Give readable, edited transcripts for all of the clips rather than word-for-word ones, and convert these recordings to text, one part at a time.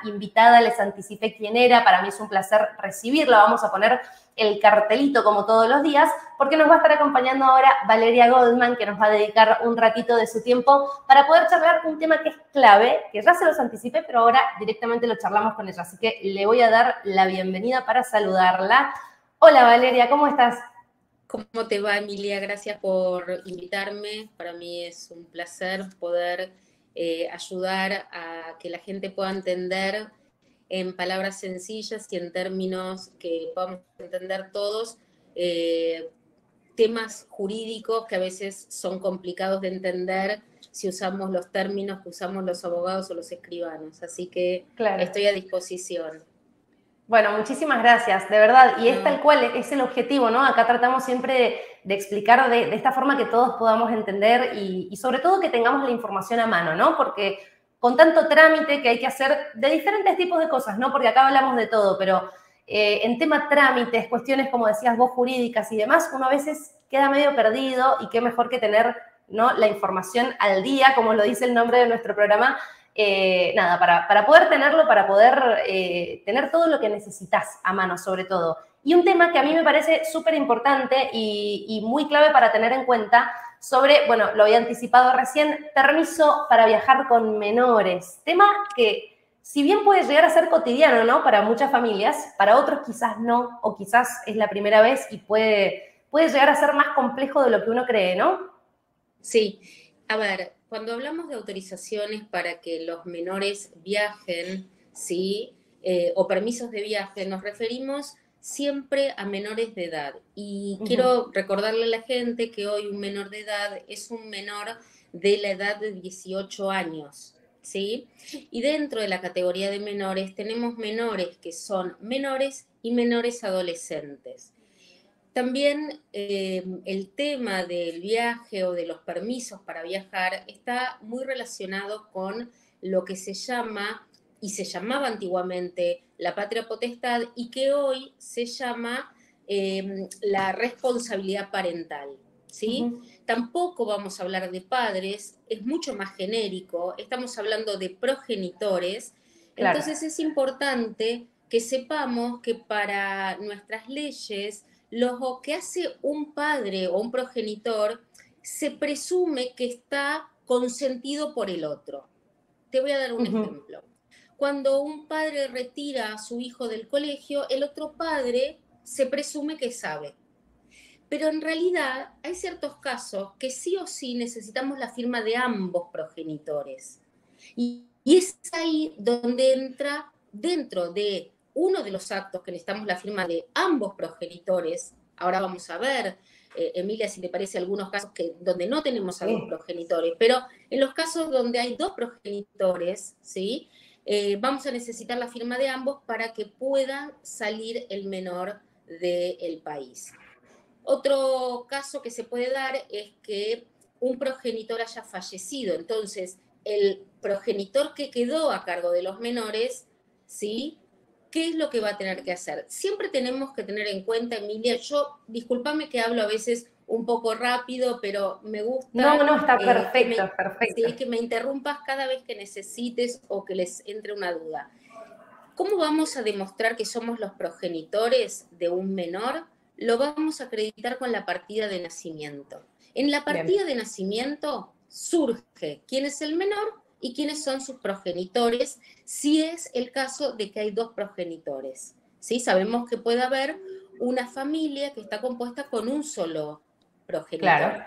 invitada, les anticipé quién era, para mí es un placer recibirla, vamos a poner el cartelito como todos los días, porque nos va a estar acompañando ahora Valeria Goldman, que nos va a dedicar un ratito de su tiempo para poder charlar un tema que es clave, que ya se los anticipé, pero ahora directamente lo charlamos con ella, así que le voy a dar la bienvenida para saludarla. Hola Valeria, ¿cómo estás? ¿Cómo te va, Emilia? Gracias por invitarme. Para mí es un placer poder ayudar a que la gente pueda entender en palabras sencillas y en términos que podamos entender todos, temas jurídicos que a veces son complicados de entender si usamos los términos que usamos los abogados o los escribanos. Así que claro, estoy a disposición. Bueno, muchísimas gracias, de verdad, y es tal cual, es el objetivo, ¿no? Acá tratamos siempre de explicar de esta forma que todos podamos entender y sobre todo que tengamos la información a mano, ¿no? Porque con tanto trámite que hay que hacer de diferentes tipos de cosas, ¿no? Porque acá hablamos de todo, pero en tema trámites, cuestiones, como decías vos, jurídicas y demás, uno a veces queda medio perdido y qué mejor que tener, ¿no?, la información al día, como lo dice el nombre de nuestro programa. Nada, para poder tenerlo, para poder tener todo lo que necesitas a mano, sobre todo. Y un tema que a mí me parece súper importante y muy clave para tener en cuenta sobre, bueno, lo había anticipado recién, permiso para viajar con menores. Tema que, si bien puede llegar a ser cotidiano, ¿no?, para muchas familias, para otros quizás no, o quizás es la primera vez y puede llegar a ser más complejo de lo que uno cree, ¿no? Sí. A ver, cuando hablamos de autorizaciones para que los menores viajen, ¿sí? O permisos de viaje, nos referimos siempre a menores de edad. Y quiero recordarle a la gente que hoy un menor de edad es un menor de la edad de 18 años, ¿sí? Y dentro de la categoría de menores tenemos menores que son menores y menores adolescentes. También el tema del viaje o de los permisos para viajar está muy relacionado con lo que se llama, y se llamaba antiguamente, la patria potestad, y que hoy se llama la responsabilidad parental, ¿sí? Tampoco vamos a hablar de padres, es mucho más genérico, estamos hablando de progenitores. Claro. Entonces es importante que sepamos que para nuestras leyes, lo que hace un padre o un progenitor se presume que está consentido por el otro. Te voy a dar un ejemplo. Cuando un padre retira a su hijo del colegio, el otro padre se presume que sabe. Pero en realidad hay ciertos casos que sí o sí necesitamos la firma de ambos progenitores. Y es ahí donde entra, dentro de uno de los actos que necesitamos la firma de ambos progenitores. Ahora vamos a ver, Emilia, si te parece, algunos casos donde no tenemos a dos progenitores, pero en los casos donde hay dos progenitores, ¿sí? Vamos a necesitar la firma de ambos para que pueda salir el menor del país. Otro caso que se puede dar es que un progenitor haya fallecido, entonces el progenitor que quedó a cargo de los menores, ¿sí?, ¿qué es lo que va a tener que hacer? Siempre tenemos que tener en cuenta, Emilia, discúlpame que hablo a veces un poco rápido, pero me gusta... No, está perfecto, perfecto. Sí, que me interrumpas cada vez que necesites o que les entre una duda. ¿Cómo vamos a demostrar que somos los progenitores de un menor? Lo vamos a acreditar con la partida de nacimiento. En la partida de nacimiento surge quién es el menor y quiénes son sus progenitores, si es el caso de que hay dos progenitores. ¿Sí? Sabemos que puede haber una familia que está compuesta con un solo progenitor. Claro.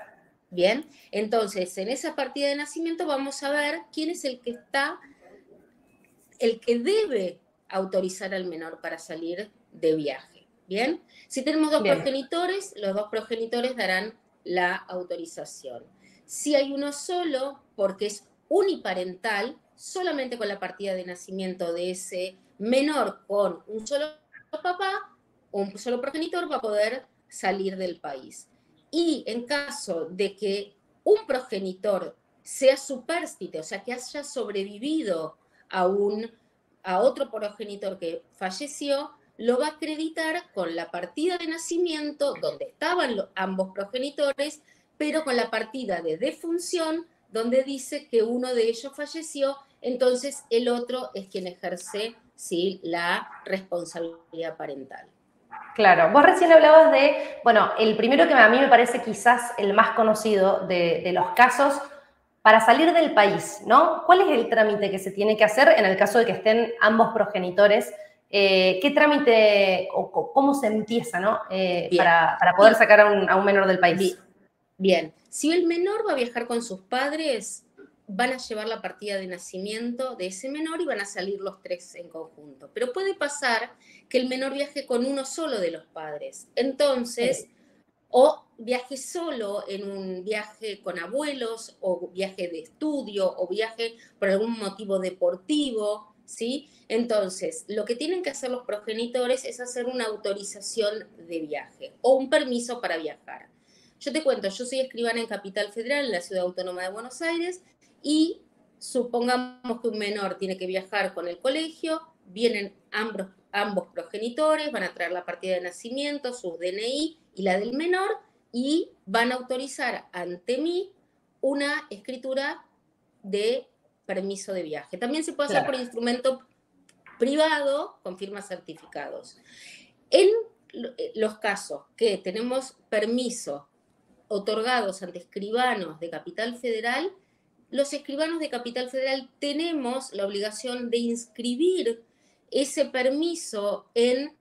Bien, entonces en esa partida de nacimiento vamos a ver quién es el que debe autorizar al menor para salir de viaje. ¿Bien? Si tenemos dos progenitores, los dos progenitores darán la autorización. Si hay uno solo, porque es uniparental, solamente con la partida de nacimiento de ese menor con un solo papá, un solo progenitor va a poder salir del país. Y en caso de que un progenitor sea supérstite, o sea, que haya sobrevivido a otro progenitor que falleció, lo va a acreditar con la partida de nacimiento, donde estaban ambos progenitores, pero con la partida de defunción, donde dice que uno de ellos falleció entonces el otro es quien ejerce, ¿sí?, la responsabilidad parental. Claro, vos recién hablabas de, bueno, el primero que a mí me parece quizás el más conocido de los casos para salir del país, ¿no? ¿Cuál es el trámite que se tiene que hacer en el caso de que estén ambos progenitores? ¿Qué trámite o cómo se empieza, ¿no? Bien, Para poder sacar a un menor del país. Bien. Si el menor va a viajar con sus padres, van a llevar la partida de nacimiento de ese menor y van a salir los tres en conjunto. Pero puede pasar que el menor viaje con uno solo de los padres. Entonces, Sí. o viaje solo en un viaje con abuelos, o viaje de estudio, o viaje por algún motivo deportivo, ¿sí? Entonces, lo que tienen que hacer los progenitores es hacer una autorización de viaje o un permiso para viajar. Yo te cuento, yo soy escribana en Capital Federal, en la Ciudad Autónoma de Buenos Aires, y supongamos que un menor tiene que viajar con el colegio, vienen ambos progenitores, van a traer la partida de nacimiento, sus DNI y la del menor, y van a autorizar ante mí una escritura de permiso de viaje. También se puede hacer por instrumento privado con firmas certificados. En los casos que tenemos permiso otorgados ante escribanos de Capital Federal, los escribanos de Capital Federal tenemos la obligación de inscribir ese permiso en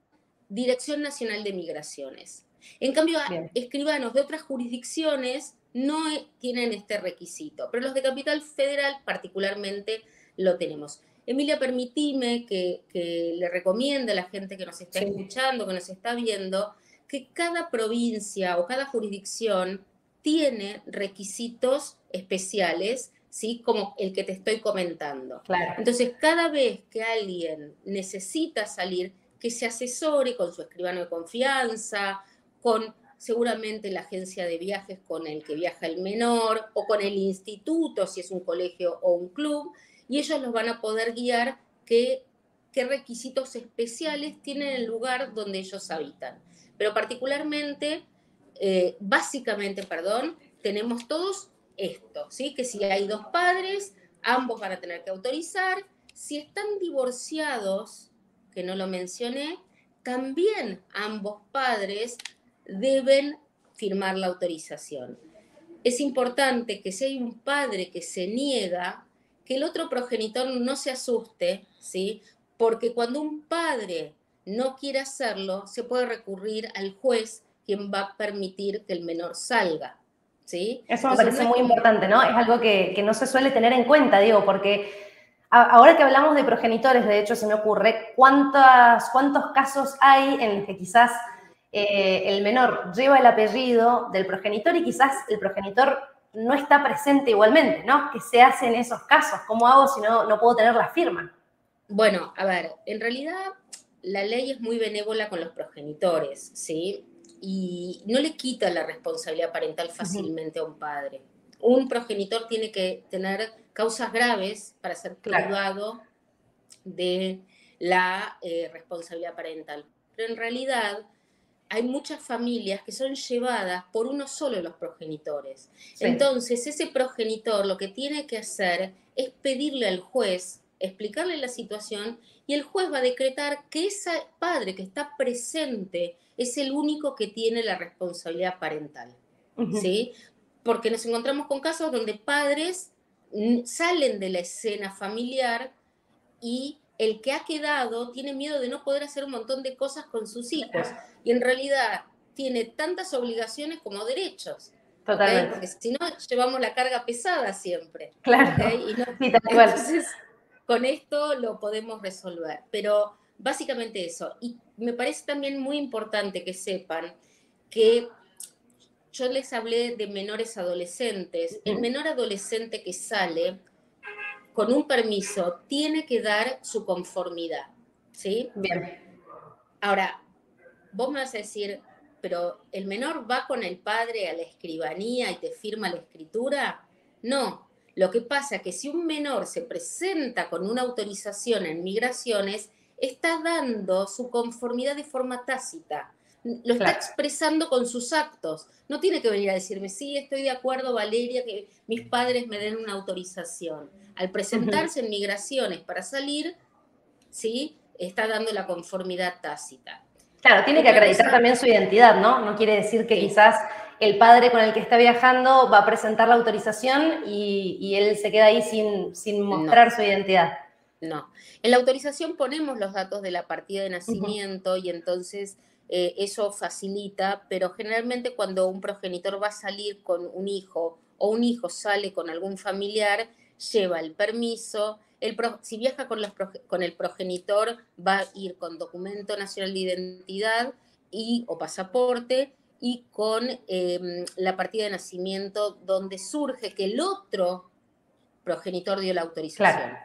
Dirección Nacional de Migraciones. En cambio, escribanos de otras jurisdicciones no tienen este requisito, pero los de Capital Federal particularmente lo tenemos. Emilia, permitime que le recomiende a la gente que nos está escuchando, que nos está viendo, que cada provincia o cada jurisdicción tiene requisitos especiales, ¿sí?, como el que te estoy comentando. Claro. Entonces, cada vez que alguien necesita salir, que se asesore con su escribano de confianza, con seguramente la agencia de viajes con el que viaja el menor, o con el instituto, si es un colegio o un club, y ellos los van a poder guiar qué requisitos especiales tienen el lugar donde ellos habitan. Pero particularmente, básicamente, tenemos todos esto, ¿sí? Que si hay dos padres, ambos van a tener que autorizar. Si están divorciados, que no lo mencioné, también ambos padres deben firmar la autorización. Es importante que si hay un padre que se niega, que el otro progenitor no se asuste, ¿sí? Porque cuando un padre no quiere hacerlo, se puede recurrir al juez, quien va a permitir que el menor salga, ¿sí? Eso me parece muy importante, ¿no? Es algo que no se suele tener en cuenta, digo, porque ahora que hablamos de progenitores, de hecho, se me ocurre cuántos casos hay en los que quizás el menor lleva el apellido del progenitor y quizás el progenitor no está presente igualmente, ¿no? ¿Qué se hace en esos casos? ¿Cómo hago si no puedo tener la firma? Bueno, a ver, en realidad la ley es muy benévola con los progenitores, ¿sí? Y no le quita la responsabilidad parental fácilmente a un padre. Un progenitor tiene que tener causas graves para ser privado de la responsabilidad parental. Pero en realidad hay muchas familias que son llevadas por uno solo de los progenitores. Sí. Entonces, ese progenitor lo que tiene que hacer es pedirle al juez, explicarle la situación, y el juez va a decretar que ese padre que está presente es el único que tiene la responsabilidad parental. ¿Sí? Porque nos encontramos con casos donde padres salen de la escena familiar y el que ha quedado tiene miedo de no poder hacer un montón de cosas con sus hijos. Y en realidad tiene tantas obligaciones como derechos. Totalmente. ¿Okay? Porque si no, llevamos la carga pesada siempre. Claro. ¿Okay? Y no, sí, tal cual. Entonces, con esto lo podemos resolver. Pero básicamente eso. Y me parece también muy importante que sepan que yo les hablé de menores adolescentes. El menor adolescente que sale con un permiso, tiene que dar su conformidad, ¿sí? Bien. Ahora, vos me vas a decir, pero ¿el menor va con el padre a la escribanía y te firma la escritura? No. Lo que pasa es que si un menor se presenta con una autorización en migraciones, está dando su conformidad de forma tácita. lo está Claro. expresando con sus actos. No tiene que venir a decirme, sí, estoy de acuerdo, Valeria, que mis padres me den una autorización. Al Ujú. presentarse en migraciones para salir, ¿sí? Está dando la conformidad tácita. Claro, tiene que Otra acreditar cosa, también su identidad, ¿no? No quiere decir que sí, quizás el padre con el que está viajando va a presentar la autorización y él se queda ahí sin no. mostrar su identidad. No. En la autorización ponemos los datos de la partida de Ujú. nacimiento y entonces eso facilita, pero generalmente cuando un progenitor va a salir con un hijo o un hijo sale con algún familiar, lleva el permiso. Si viaja con el progenitor, va a ir con documento nacional de identidad o pasaporte y con la partida de nacimiento donde surge que el otro progenitor dio la Claro. autorización.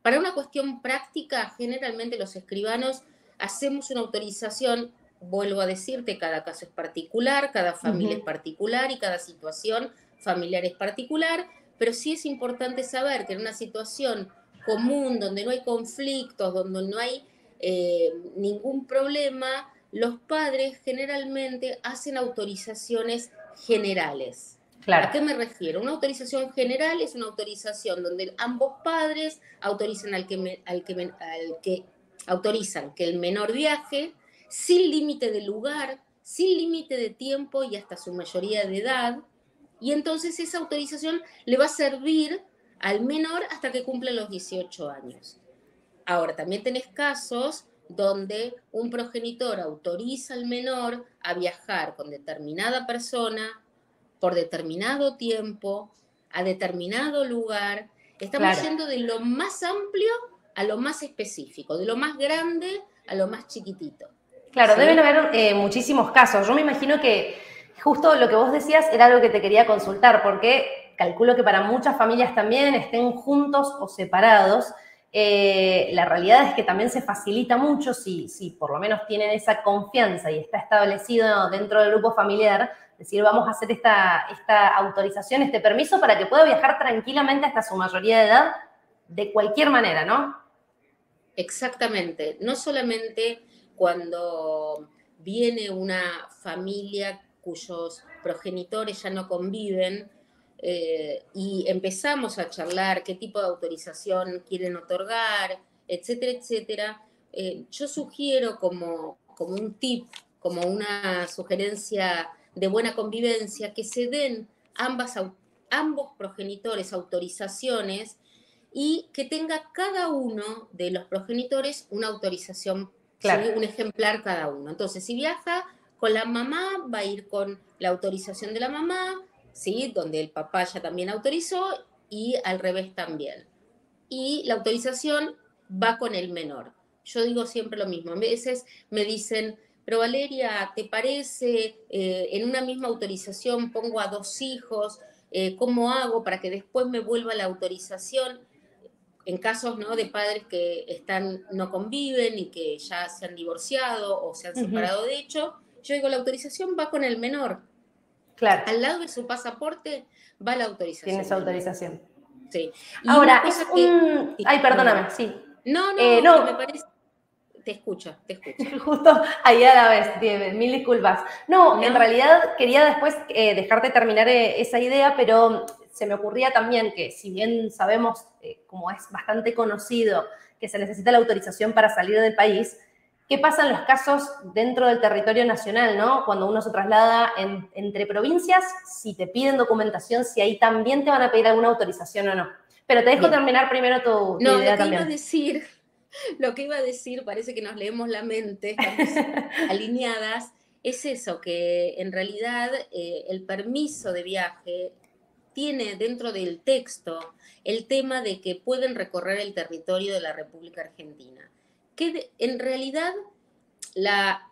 Para una cuestión práctica, generalmente los escribanos hacemos una autorización, vuelvo a decirte, cada caso es particular, cada familia es Ujú. particular y cada situación familiar es particular, pero sí es importante saber que en una situación común, donde no hay conflictos, donde no hay ningún problema, los padres generalmente hacen autorizaciones generales. Claro. ¿A qué me refiero? Una autorización general es una autorización donde ambos padres autorizan al que autorizan que el menor viaje sin límite de lugar, sin límite de tiempo y hasta su mayoría de edad. Y entonces esa autorización le va a servir al menor hasta que cumpla los 18 años. Ahora, también tenés casos donde un progenitor autoriza al menor a viajar con determinada persona por determinado tiempo, a determinado lugar. Estamos Claro. yendo de lo más amplio a lo más específico, de lo más grande a lo más chiquitito. Claro, deben ¿Sí? haber muchísimos casos. Yo me imagino que justo lo que vos decías era algo que te quería consultar, porque calculo que para muchas familias también, estén juntos o separados, la realidad es que también se facilita mucho si por lo menos tienen esa confianza y está establecido dentro del grupo familiar, decir, vamos a hacer esta autorización, este permiso para que pueda viajar tranquilamente hasta su mayoría de edad, de cualquier manera, ¿no? Exactamente. No solamente cuando viene una familia cuyos progenitores ya no conviven y empezamos a charlar qué tipo de autorización quieren otorgar, etcétera, etcétera. Yo sugiero como un tip, como una sugerencia de buena convivencia, que se den ambos progenitores autorizaciones y que tenga cada uno de los progenitores una autorización, Claro. ¿sí? Un ejemplar cada uno. Entonces, si viaja con la mamá, va a ir con la autorización de la mamá, ¿sí? Donde el papá ya también autorizó y al revés también. Y la autorización va con el menor. Yo digo siempre lo mismo. A veces me dicen, pero Valeria, ¿te parece en una misma autorización pongo a dos hijos? ¿Cómo hago para que después me vuelva la autorización? En casos, ¿no?, de padres que no conviven y que ya se han divorciado o se han Ujú. separado de hecho, yo digo, la autorización va con el menor. Claro, Al lado de su pasaporte va la tiene autorización esa del menor. autorización. Sí. Y una Ahora, es cosa que... un... Sí, Ay, perdóname. perdóname, sí. No, no, que me No, parece... Te escucho, te escucho. justo ahí a la vez, mil disculpas. No, en No, realidad quería después dejarte terminar esa idea, pero se me ocurría también que si bien sabemos, como es bastante conocido, que se necesita la autorización para salir del país, ¿qué pasa en los casos dentro del territorio nacional, ¿no? Cuando uno se traslada entre provincias, si te piden documentación, si ahí también te van a pedir alguna autorización o no. Pero te dejo bien. terminar primero tu No, lo idea que iba a también. decir, lo que iba a decir, parece que nos leemos la mente, estamos alineadas, es eso, que en realidad el permiso de viaje tiene dentro del texto el tema de que pueden recorrer el territorio de la República Argentina. En realidad la,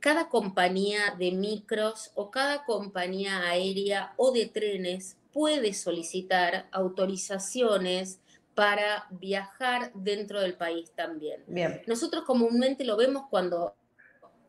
cada compañía de micros o cada compañía aérea o de trenes puede solicitar autorizaciones para viajar dentro del país también. Bien. Nosotros comúnmente lo vemos cuando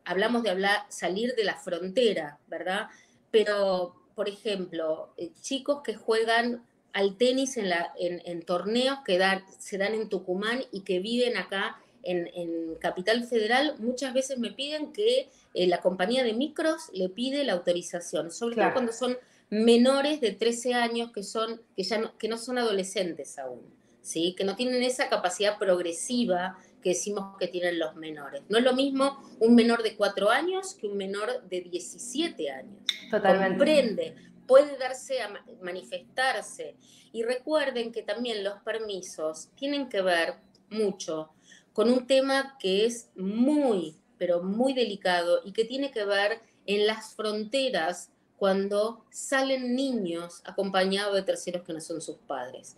hablamos de salir de la frontera, ¿verdad? Pero, por ejemplo, chicos que juegan al tenis en torneos que se dan en Tucumán y que viven acá en Capital Federal muchas veces me piden que la compañía de micros le pide la autorización, sobre todo cuando son menores de 13 años que no son adolescentes aún, ¿sí? Que no tienen esa capacidad progresiva que decimos que tienen los menores. No es lo mismo un menor de 4 años que un menor de 17 años. Totalmente. Comprende, puede darse a manifestarse. Y recuerden que también los permisos tienen que ver mucho con un tema que es muy, pero muy delicado y que tiene que ver en las fronteras cuando salen niños acompañados de terceros que no son sus padres.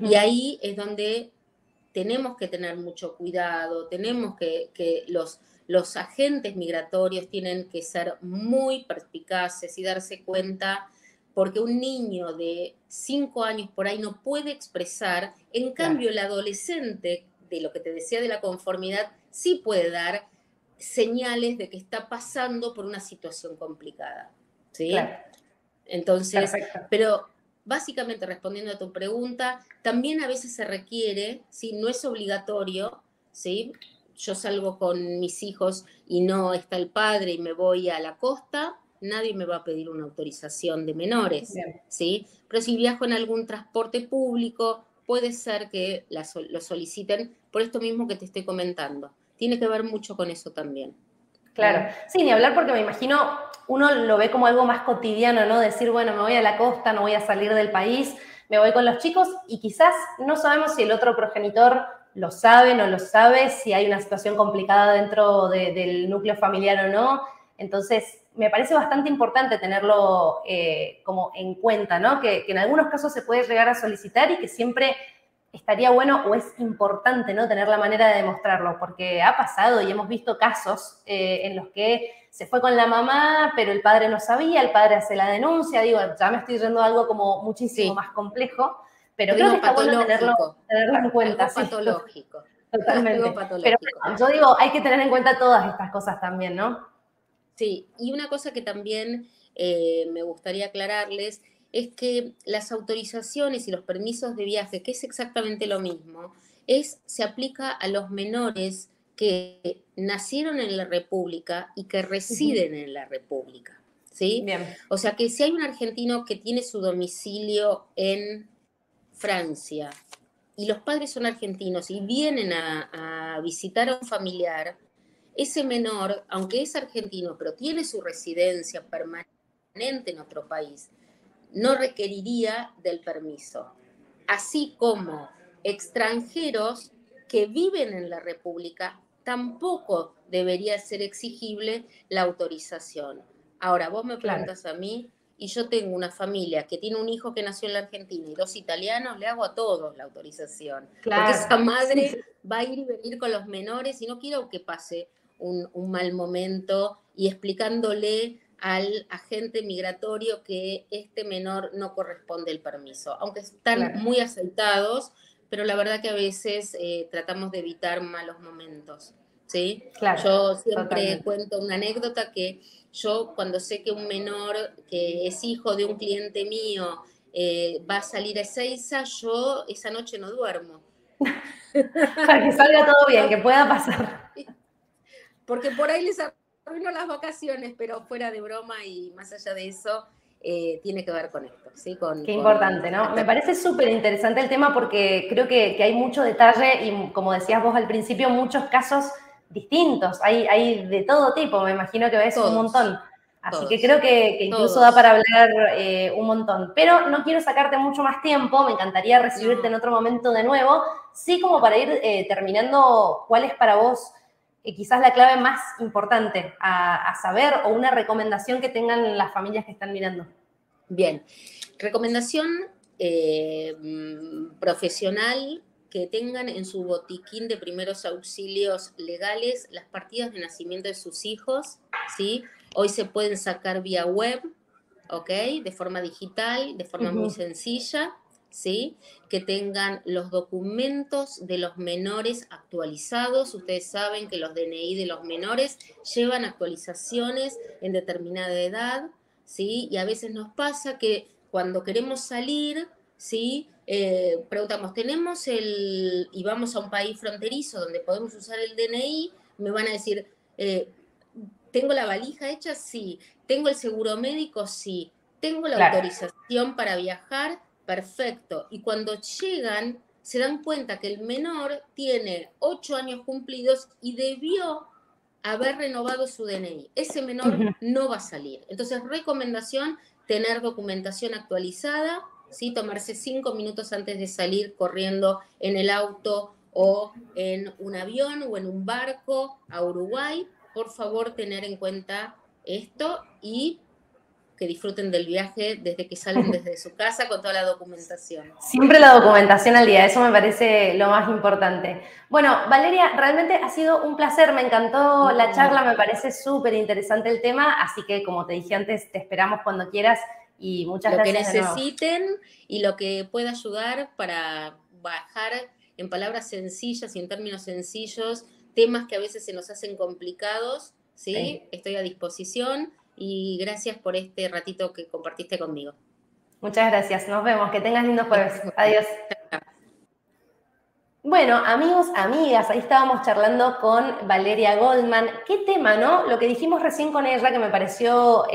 Y ahí es donde tenemos que tener mucho cuidado, tenemos que los agentes migratorios tienen que ser muy perspicaces y darse cuenta, porque un niño de 5 años por ahí no puede expresar, en cambio el adolescente, de lo que te decía de la conformidad, sí puede dar señales de que está pasando por una situación complicada, ¿sí? Claro. Entonces, Perfecto. pero básicamente respondiendo a tu pregunta, también a veces se requiere, ¿sí? No es obligatorio, ¿sí? Yo salgo con mis hijos y no está el padre y me voy a la costa, nadie me va a pedir una autorización de menores, ¿sí? Pero si viajo en algún transporte público, puede ser que lo soliciten por esto mismo que te estoy comentando. Tiene que ver mucho con eso también. Claro, sí, ni hablar porque me imagino, uno lo ve como algo más cotidiano, ¿no? Decir, bueno, me voy a la costa, no voy a salir del país, me voy con los chicos y quizás no sabemos si el otro progenitor lo sabe, no lo sabe, si hay una situación complicada dentro del núcleo familiar o no. Entonces, me parece bastante importante tenerlo como en cuenta, ¿no? Que en algunos casos se puede llegar a solicitar y que siempre estaría bueno o es importante, ¿no? Tener la manera de demostrarlo, porque ha pasado y hemos visto casos en los que se fue con la mamá, pero el padre no sabía, el padre hace la denuncia, digo, ya me estoy yendo a algo como muchísimo más complejo, pero creo que está bueno tenerlo en cuenta. Algo patológico. Totalmente. Algo patológico. Pero bueno, yo digo, hay que tener en cuenta todas estas cosas también, ¿no? Sí, y una cosa que también me gustaría aclararles es que las autorizaciones y los permisos de viaje, que es exactamente lo mismo, se aplica a los menores que nacieron en la República y que residen en la República, ¿sí? Bien. O sea que si hay un argentino que tiene su domicilio en Francia y los padres son argentinos y vienen a visitar a un familiar, ese menor, aunque es argentino, pero tiene su residencia permanente en otro país, no requeriría del permiso. Así como extranjeros que viven en la República, tampoco debería ser exigible la autorización. Ahora, vos me preguntas a mí, y yo tengo una familia que tiene un hijo que nació en la Argentina y 2 italianos, le hago a todos la autorización. Porque esa madre va a ir y venir con los menores y no quiero que pase un mal momento y explicándole al agente migratorio que este menor no corresponde el permiso, aunque están muy aceitados, pero la verdad que a veces tratamos de evitar malos momentos, ¿sí? Yo siempre cuento una anécdota que yo cuando sé que un menor que es hijo de un cliente mío va a salir a Ezeiza, yo esa noche no duermo. Para que salga todo bien, que pueda pasar. Porque por ahí les arruino las vacaciones, pero fuera de broma y más allá de eso, tiene que ver con esto, ¿sí? Qué importante, ¿no? Me parece súper interesante el tema porque creo que hay mucho detalle y, como decías vos al principio, muchos casos distintos. Hay de todo tipo, me imagino que ves un montón. Así que creo que incluso da para hablar un montón. Pero no quiero sacarte mucho más tiempo, me encantaría recibirte en otro momento de nuevo. Sí, como para ir terminando, ¿cuál es para vos quizás la clave más importante a saber o una recomendación que tengan las familias que están mirando? Bien, recomendación profesional, que tengan en su botiquín de primeros auxilios legales las partidas de nacimiento de sus hijos, ¿sí? Hoy se pueden sacar vía web, ¿ok? De forma digital, de forma muy sencilla, ¿sí? Que tengan los documentos de los menores actualizados. Ustedes saben que los DNI de los menores llevan actualizaciones en determinada edad, ¿sí? Y a veces nos pasa que cuando queremos salir, ¿sí? preguntamos, ¿tenemos y vamos a un país fronterizo donde podemos usar el DNI? Me van a decir, ¿tengo la valija hecha? Sí. ¿Tengo el seguro médico? Sí. ¿Tengo la Claro. autorización para viajar? Perfecto. Y cuando llegan, se dan cuenta que el menor tiene 8 años cumplidos y debió haber renovado su DNI. Ese menor no va a salir. Entonces, recomendación, tener documentación actualizada, ¿sí? Tomarse 5 minutos antes de salir corriendo en el auto o en un avión o en un barco a Uruguay. Por favor, tener en cuenta esto y que disfruten del viaje desde que salen desde su casa con toda la documentación. Siempre la documentación al día, eso me parece lo más importante. Bueno, Valeria, realmente ha sido un placer, me encantó la charla, me parece súper interesante el tema, así que como te dije antes, te esperamos cuando quieras y muchas gracias de nuevo. Lo que necesiten y lo que pueda ayudar para bajar en palabras sencillas y en términos sencillos temas que a veces se nos hacen complicados, ¿sí? Sí. Estoy a disposición y gracias por este ratito que compartiste conmigo. Muchas gracias, nos vemos, que tengas lindo jueves. Adiós. Bueno, amigos, amigas, ahí estábamos charlando con Valeria Goldman. ¿Qué tema, no? Lo que dijimos recién con ella, que me pareció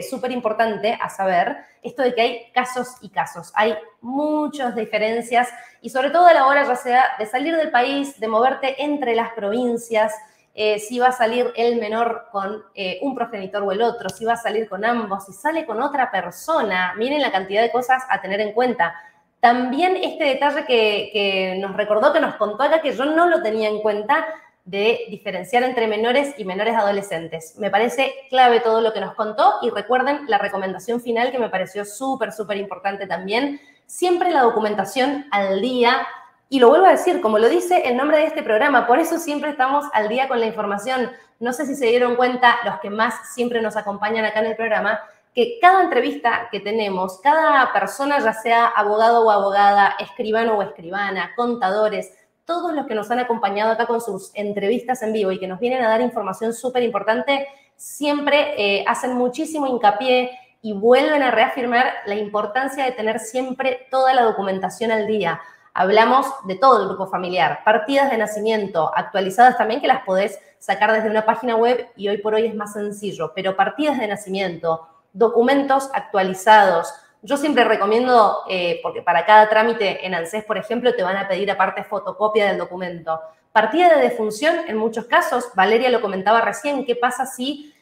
súper importante a saber, esto de que hay casos y casos. Hay muchas diferencias y sobre todo a la hora ya sea de salir del país, de moverte entre las provincias, si va a salir el menor con un progenitor o el otro, si va a salir con ambos, si sale con otra persona. Miren la cantidad de cosas a tener en cuenta. También este detalle que nos recordó, que nos contó acá, que yo no lo tenía en cuenta, de diferenciar entre menores y menores adolescentes. Me parece clave todo lo que nos contó y recuerden la recomendación final que me pareció súper, súper importante también. Siempre la documentación al día. Y lo vuelvo a decir, como lo dice el nombre de este programa, por eso siempre estamos al día con la información. No sé si se dieron cuenta los que más siempre nos acompañan acá en el programa, que cada entrevista que tenemos, cada persona, ya sea abogado o abogada, escribano o escribana, contadores, todos los que nos han acompañado acá con sus entrevistas en vivo y que nos vienen a dar información súper importante, siempre hacen muchísimo hincapié y vuelven a reafirmar la importancia de tener siempre toda la documentación al día. Hablamos de todo el grupo familiar, partidas de nacimiento, actualizadas también, que las podés sacar desde una página web y hoy por hoy es más sencillo, pero partidas de nacimiento, documentos actualizados. Yo siempre recomiendo, porque para cada trámite en ANSES, por ejemplo, te van a pedir aparte fotocopia del documento. Partida de defunción, en muchos casos, Valeria lo comentaba recién, ¿qué pasa si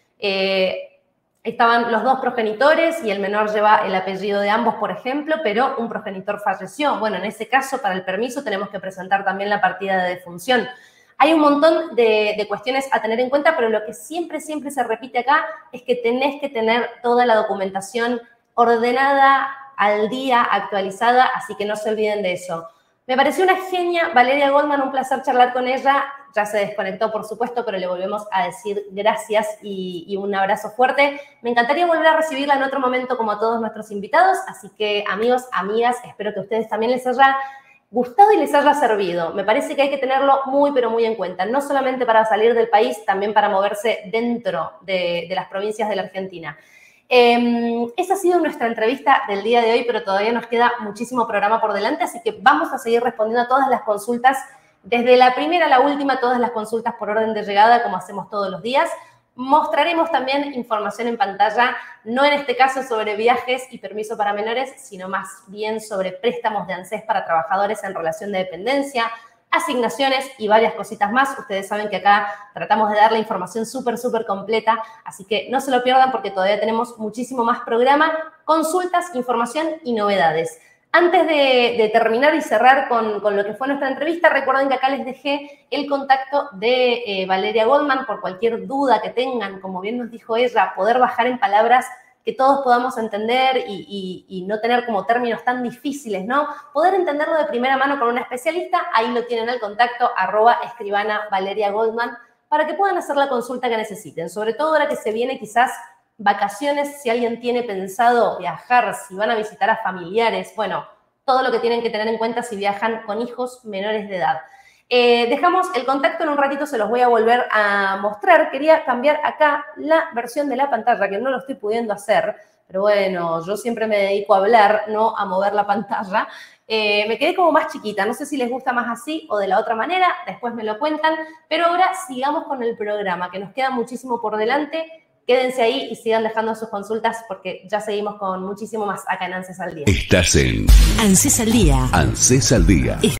estaban los dos progenitores y el menor lleva el apellido de ambos, por ejemplo, pero un progenitor falleció? Bueno, en ese caso, para el permiso tenemos que presentar también la partida de defunción. Hay un montón de cuestiones a tener en cuenta, pero lo que siempre se repite acá es que tenés que tener toda la documentación ordenada, al día, actualizada, así que no se olviden de eso. Me pareció una genia, Valeria Goldman, un placer charlar con ella. Ya se desconectó, por supuesto, pero le volvemos a decir gracias y un abrazo fuerte. Me encantaría volver a recibirla en otro momento como a todos nuestros invitados, así que amigos, amigas, espero que a ustedes también les haya gustado y les haya servido. Me parece que hay que tenerlo muy, pero muy en cuenta, no solamente para salir del país, también para moverse dentro de las provincias de la Argentina. Esa ha sido nuestra entrevista del día de hoy, pero todavía nos queda muchísimo programa por delante, así que vamos a seguir respondiendo a todas las consultas, desde la primera a la última, todas las consultas por orden de llegada, como hacemos todos los días. Mostraremos también información en pantalla, no en este caso sobre viajes y permiso para menores, sino más bien sobre préstamos de ANSES para trabajadores en relación de dependencia, asignaciones y varias cositas más. Ustedes saben que acá tratamos de dar la información súper completa, así que no se lo pierdan porque todavía tenemos muchísimo más programa, consultas, información y novedades. Antes de terminar y cerrar con lo que fue nuestra entrevista, recuerden que acá les dejé el contacto de Valeria Goldman por cualquier duda que tengan, como bien nos dijo ella, poder bajar en palabras que todos podamos entender y no tener como términos tan difíciles, ¿no? Poder entenderlo de primera mano con una especialista, ahí lo tienen el contacto, @escribana Valeria Goldman, para que puedan hacer la consulta que necesiten, sobre todo ahora que se viene quizás vacaciones, si alguien tiene pensado viajar, si van a visitar a familiares, bueno, todo lo que tienen que tener en cuenta si viajan con hijos menores de edad. Dejamos el contacto, en un ratito se los voy a volver a mostrar. Quería cambiar acá la versión de la pantalla, que no lo estoy pudiendo hacer, pero bueno, yo siempre me dedico a hablar, no a mover la pantalla. Me quedé como más chiquita, no sé si les gusta más así o de la otra manera, después me lo cuentan, pero ahora sigamos con el programa, que nos queda muchísimo por delante. Quédense ahí y sigan dejando sus consultas porque ya seguimos con muchísimo más acá en ANSES al Día. Estás en ANSES al Día. ANSES al Día.